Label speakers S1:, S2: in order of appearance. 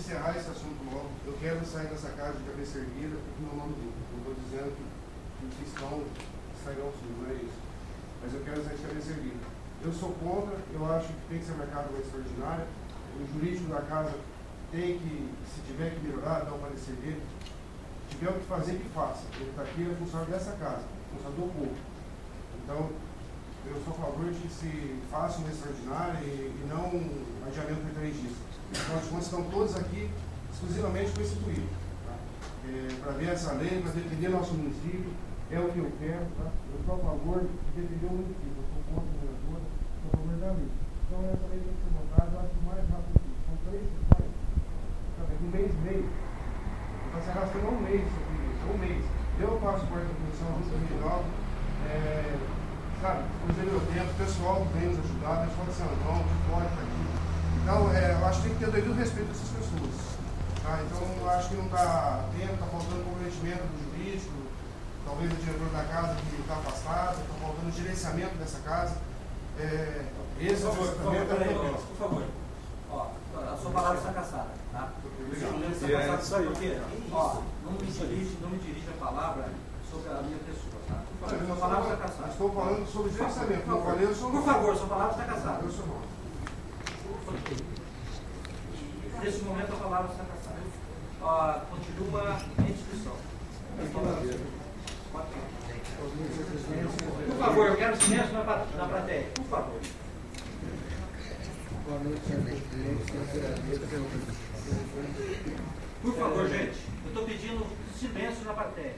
S1: encerrar esse assunto logo. Eu quero sair dessa casa de cabeça erguida com o meu nome dúvida. Não estou dizendo que o cristão sairá ao sul, não é isso. Mas eu quero sair de cabeça erguida. Eu sou contra, eu acho que tem que ser marcado uma extraordinária. O jurídico da casa tem que, se tiver que melhorar, dar o parecer dele. Se tiver o que fazer, que faça. Ele está aqui, é funcionário dessa casa, funcionário do povo. Então, eu sou a favor de que se faça uma extraordinária e não um adiamento de 3 dias. Afinal de contas, estão todos aqui exclusivamente com esse intuito. Tá? Para ver essa lei, para defender nosso município, é o que eu quero. Tá? Eu sou a favor de defender o município, eu sou contra o vereador, sou a favor da lei. Então, essa lei tem que ser votada, eu acho o mais rápido possível. São 3 sessões, um mês e meio. Está se arrastando um mês isso aqui, um mês. Eu passo por essa comissão junto com o sabe, depois do meu tempo, o pessoal que vem nos ajudar, o pessoal de São João, de fora, está aqui. Então, eu acho que tem que ter o devido respeito a essas pessoas. Tá? Então, eu acho que não está tempo, está faltando comprometimento do jurídico, talvez o diretor da casa que está afastado, está faltando gerenciamento dessa casa. Esse
S2: por favor. Ó, a sua palavra está cassada. Tá?
S1: Obrigado.
S2: Isso aí. Ó, não me dirige a palavra sobre a minha pessoa. Tá? Por favor, sua palavra está cassada.
S1: Estou falando sobre gerenciamento.
S2: Por favor, sua palavra está cassada.
S1: Eu sou mal.
S2: Nesse momento a palavra está cassada. Continua em discussão. Por favor, eu quero silêncio na plateia. Por favor. Por favor, gente. Eu estou pedindo silêncio na plateia.